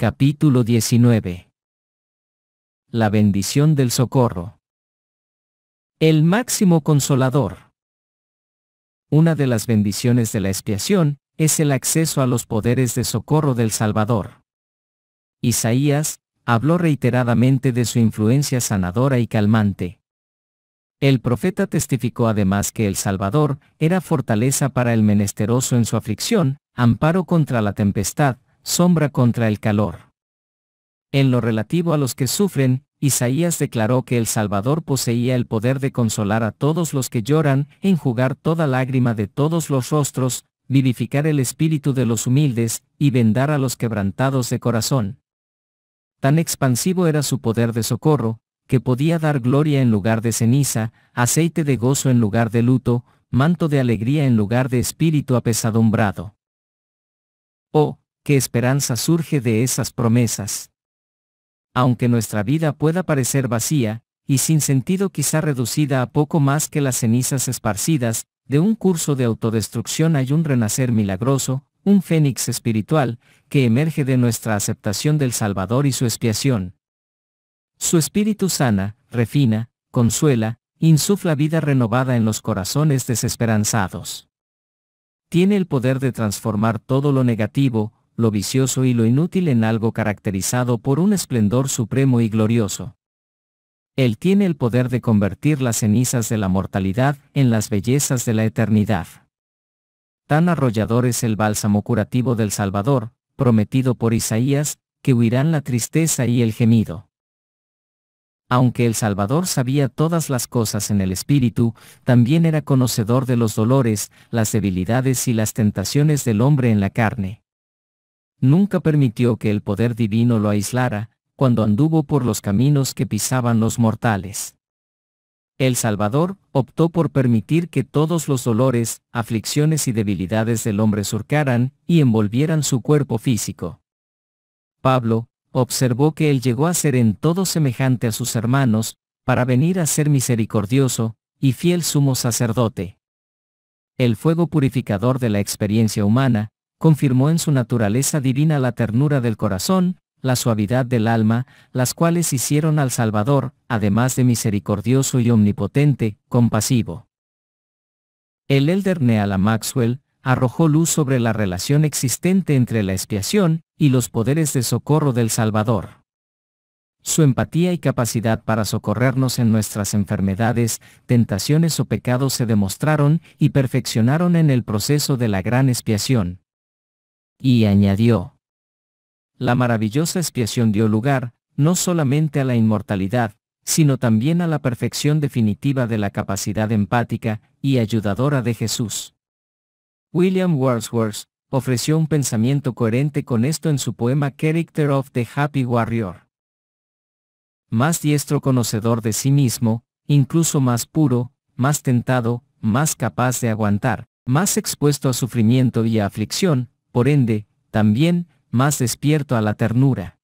Capítulo 19. La bendición del socorro. El máximo consolador. Una de las bendiciones de la expiación es el acceso a los poderes de socorro del Salvador. Isaías habló reiteradamente de su influencia sanadora y calmante. El profeta testificó además que el Salvador era fortaleza para el menesteroso en su aflicción, amparo contra la tempestad, sombra contra el calor. En lo relativo a los que sufren, Isaías declaró que el Salvador poseía el poder de consolar a todos los que lloran, enjugar toda lágrima de todos los rostros, vivificar el espíritu de los humildes, y vendar a los quebrantados de corazón. Tan expansivo era su poder de socorro, que podía dar gloria en lugar de ceniza, aceite de gozo en lugar de luto, manto de alegría en lugar de espíritu apesadumbrado. Oh, qué esperanza surge de esas promesas. Aunque nuestra vida pueda parecer vacía, y sin sentido quizá reducida a poco más que las cenizas esparcidas, de un curso de autodestrucción hay un renacer milagroso, un fénix espiritual, que emerge de nuestra aceptación del Salvador y su expiación. Su espíritu sana, refina, consuela, insufla vida renovada en los corazones desesperanzados. Tiene el poder de transformar todo lo negativo, lo vicioso y lo inútil en algo caracterizado por un esplendor supremo y glorioso. Él tiene el poder de convertir las cenizas de la mortalidad en las bellezas de la eternidad. Tan arrollador es el bálsamo curativo del Salvador, prometido por Isaías, que huirán la tristeza y el gemido. Aunque el Salvador sabía todas las cosas en el Espíritu, también era conocedor de los dolores, las debilidades y las tentaciones del hombre en la carne. Nunca permitió que el poder divino lo aislara, cuando anduvo por los caminos que pisaban los mortales. El Salvador optó por permitir que todos los dolores, aflicciones y debilidades del hombre surcaran y envolvieran su cuerpo físico. Pablo observó que él llegó a ser en todo semejante a sus hermanos, para venir a ser misericordioso y fiel sumo sacerdote. El fuego purificador de la experiencia humana confirmó en su naturaleza divina la ternura del corazón, la suavidad del alma, las cuales hicieron al Salvador, además de misericordioso y omnipotente, compasivo. El elder Neal Maxwell arrojó luz sobre la relación existente entre la expiación y los poderes de socorro del Salvador. Su empatía y capacidad para socorrernos en nuestras enfermedades, tentaciones o pecados se demostraron y perfeccionaron en el proceso de la gran expiación. Y añadió: la maravillosa expiación dio lugar, no solamente a la inmortalidad, sino también a la perfección definitiva de la capacidad empática y ayudadora de Jesús. William Wordsworth ofreció un pensamiento coherente con esto en su poema Character of the Happy Warrior. Más diestro conocedor de sí mismo, incluso más puro, más tentado, más capaz de aguantar, más expuesto a sufrimiento y a aflicción, por ende, también, más despierto a la ternura.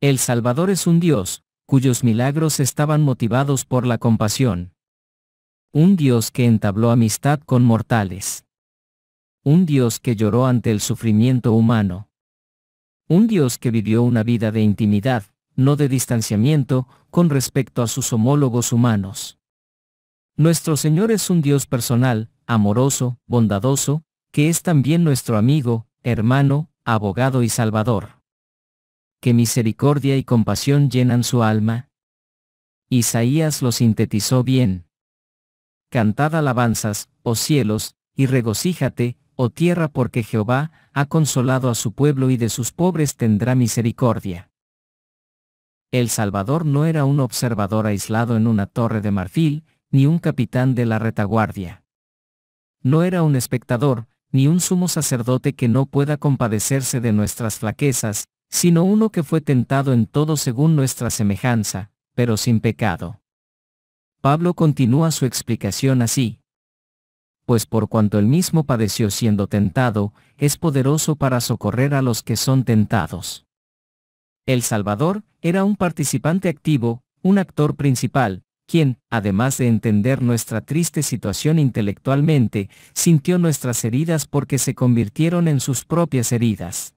El Salvador es un Dios, cuyos milagros estaban motivados por la compasión. Un Dios que entabló amistad con mortales. Un Dios que lloró ante el sufrimiento humano. Un Dios que vivió una vida de intimidad, no de distanciamiento, con respecto a sus homólogos humanos. Nuestro Señor es un Dios personal, amoroso, bondadoso, que es también nuestro amigo, hermano, abogado y salvador. ¿Qué misericordia y compasión llenan su alma? Isaías lo sintetizó bien. Cantad alabanzas, oh cielos, y regocíjate, oh tierra, porque Jehová ha consolado a su pueblo y de sus pobres tendrá misericordia. El Salvador no era un observador aislado en una torre de marfil, ni un capitán de la retaguardia. No era un espectador, ni un sumo sacerdote que no pueda compadecerse de nuestras flaquezas, sino uno que fue tentado en todo según nuestra semejanza, pero sin pecado. Pablo continúa su explicación así: pues por cuanto él mismo padeció siendo tentado, es poderoso para socorrer a los que son tentados. El Salvador era un participante activo, un actor principal, quien, además de entender nuestra triste situación intelectualmente, sintió nuestras heridas porque se convirtieron en sus propias heridas.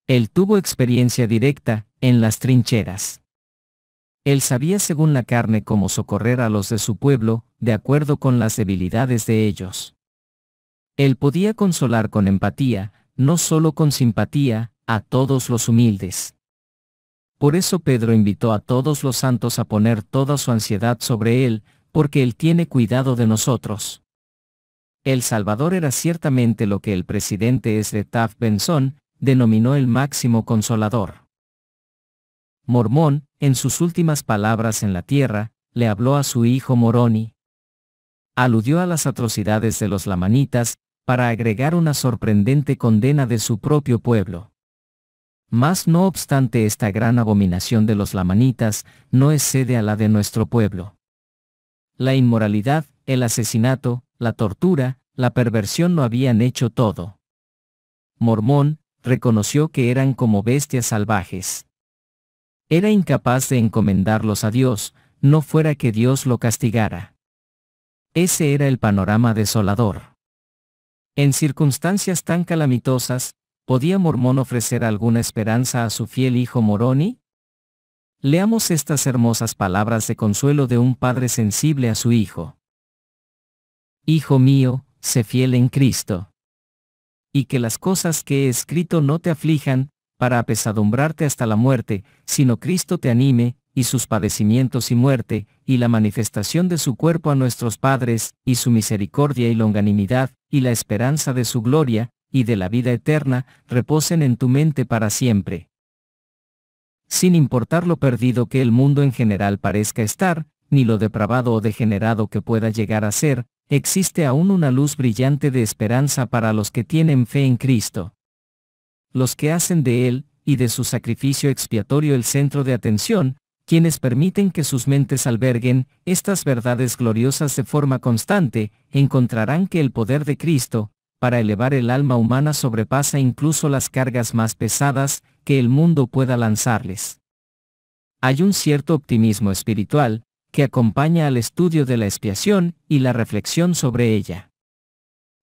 Él tuvo experiencia directa en las trincheras. Él sabía según la carne cómo socorrer a los de su pueblo, de acuerdo con las debilidades de ellos. Él podía consolar con empatía, no solo con simpatía, a todos los humildes. Por eso Pedro invitó a todos los santos a poner toda su ansiedad sobre Él, porque Él tiene cuidado de nosotros. El Salvador era ciertamente lo que el presidente Ezra Taft Benson denominó el máximo consolador. Mormón, en sus últimas palabras en la tierra, le habló a su hijo Moroni. Aludió a las atrocidades de los lamanitas, para agregar una sorprendente condena de su propio pueblo. Mas no obstante esta gran abominación de los lamanitas, no excede a la de nuestro pueblo. La inmoralidad, el asesinato, la tortura, la perversión lo habían hecho todo. Mormón reconoció que eran como bestias salvajes. Era incapaz de encomendarlos a Dios, no fuera que Dios lo castigara. Ese era el panorama desolador. En circunstancias tan calamitosas, ¿podía Mormón ofrecer alguna esperanza a su fiel hijo Moroni? Leamos estas hermosas palabras de consuelo de un padre sensible a su hijo. Hijo mío, sé fiel en Cristo. Y que las cosas que he escrito no te aflijan, para apesadumbrarte hasta la muerte, sino Cristo te anime, y sus padecimientos y muerte, y la manifestación de su cuerpo a nuestros padres, y su misericordia y longanimidad, y la esperanza de su gloria, y de la vida eterna, reposen en tu mente para siempre. Sin importar lo perdido que el mundo en general parezca estar, ni lo depravado o degenerado que pueda llegar a ser, existe aún una luz brillante de esperanza para los que tienen fe en Cristo. Los que hacen de Él, y de su sacrificio expiatorio el centro de atención, quienes permiten que sus mentes alberguen estas verdades gloriosas de forma constante, encontrarán que el poder de Cristo, para elevar el alma humana sobrepasa incluso las cargas más pesadas que el mundo pueda lanzarles. Hay un cierto optimismo espiritual, que acompaña al estudio de la expiación y la reflexión sobre ella.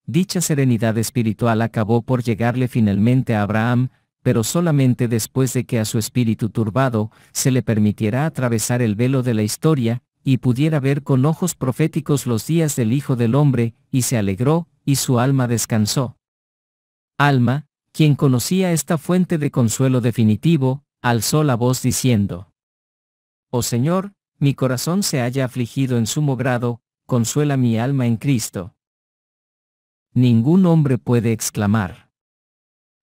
Dicha serenidad espiritual acabó por llegarle finalmente a Abraham, pero solamente después de que a su espíritu turbado se le permitiera atravesar el velo de la historia, y pudiera ver con ojos proféticos los días del Hijo del Hombre, y se alegró, y su alma descansó. Alma, quien conocía esta fuente de consuelo definitivo, alzó la voz diciendo: Oh Señor, mi corazón se halla afligido en sumo grado, consuela mi alma en Cristo. Ningún hombre puede exclamar: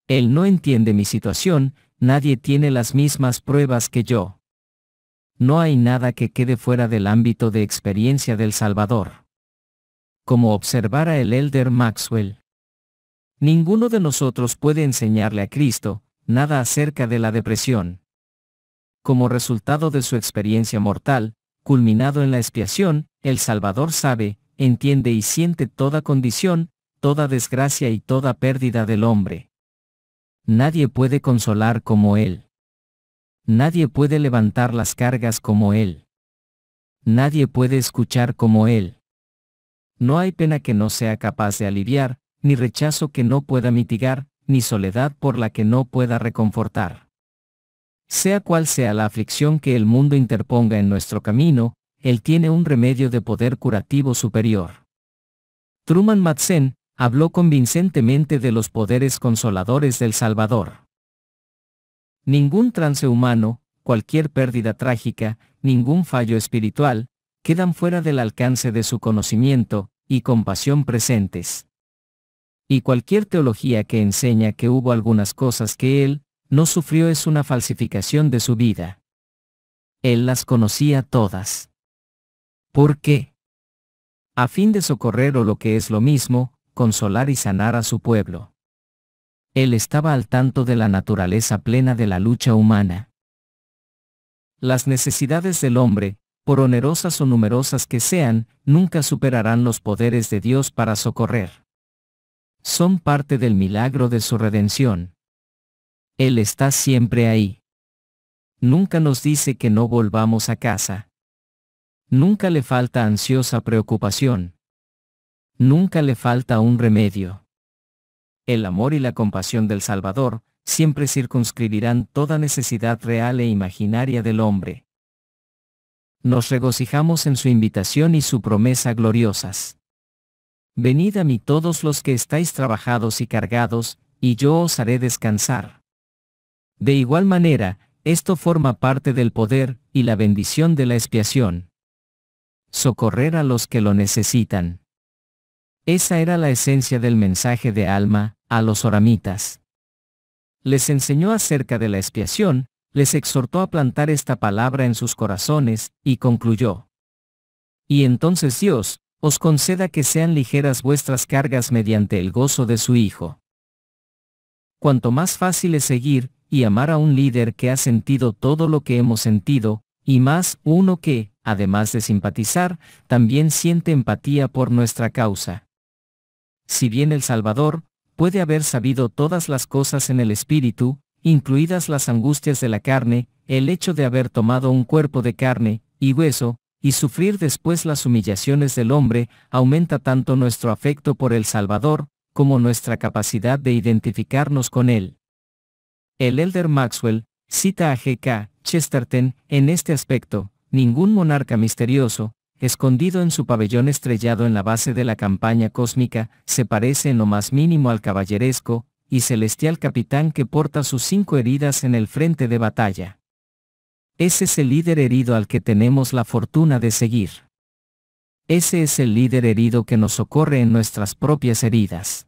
Él no entiende mi situación, nadie tiene las mismas pruebas que yo. No hay nada que quede fuera del ámbito de experiencia del Salvador. Como observara el elder Maxwell. Ninguno de nosotros puede enseñarle a Cristo nada acerca de la depresión. Como resultado de su experiencia mortal, culminado en la expiación, el Salvador sabe, entiende y siente toda condición, toda desgracia y toda pérdida del hombre. Nadie puede consolar como Él. Nadie puede levantar las cargas como Él. Nadie puede escuchar como Él. No hay pena que no sea capaz de aliviar, ni rechazo que no pueda mitigar, ni soledad por la que no pueda reconfortar. Sea cual sea la aflicción que el mundo interponga en nuestro camino, Él tiene un remedio de poder curativo superior. Truman Madsen habló convincentemente de los poderes consoladores del Salvador. Ningún trance humano, cualquier pérdida trágica, ningún fallo espiritual, quedan fuera del alcance de su conocimiento y compasión presentes. Y cualquier teología que enseña que hubo algunas cosas que Él no sufrió es una falsificación de su vida. Él las conocía todas. ¿Por qué? A fin de socorrer o lo que es lo mismo, consolar y sanar a su pueblo. Él estaba al tanto de la naturaleza plena de la lucha humana. Las necesidades del hombre, por onerosas o numerosas que sean, nunca superarán los poderes de Dios para socorrer. Son parte del milagro de su redención. Él está siempre ahí. Nunca nos dice que no volvamos a casa. Nunca le falta ansiosa preocupación. Nunca le falta un remedio. El amor y la compasión del Salvador siempre circunscribirán toda necesidad real e imaginaria del hombre. Nos regocijamos en su invitación y su promesa gloriosas. Venid a mí todos los que estáis trabajados y cargados, y yo os haré descansar. De igual manera, esto forma parte del poder y la bendición de la expiación. Socorrer a los que lo necesitan. Esa era la esencia del mensaje de Alma a los oramitas. Les enseñó acerca de la expiación, les exhortó a plantar esta palabra en sus corazones, y concluyó. Y entonces Dios os conceda que sean ligeras vuestras cargas mediante el gozo de su Hijo. Cuanto más fácil es seguir y amar a un líder que ha sentido todo lo que hemos sentido, y más uno que, además de simpatizar, también siente empatía por nuestra causa. Si bien el Salvador puede haber sabido todas las cosas en el Espíritu, incluidas las angustias de la carne, el hecho de haber tomado un cuerpo de carne y hueso, y sufrir después las humillaciones del hombre, aumenta tanto nuestro afecto por el Salvador, como nuestra capacidad de identificarnos con él. El Elder Maxwell cita a G.K. Chesterton en este aspecto: ningún monarca misterioso, escondido en su pabellón estrellado en la base de la campaña cósmica, se parece en lo más mínimo al caballeresco y celestial capitán que porta sus 5 heridas en el frente de batalla. Ese es el líder herido al que tenemos la fortuna de seguir. Ese es el líder herido que nos socorre en nuestras propias heridas.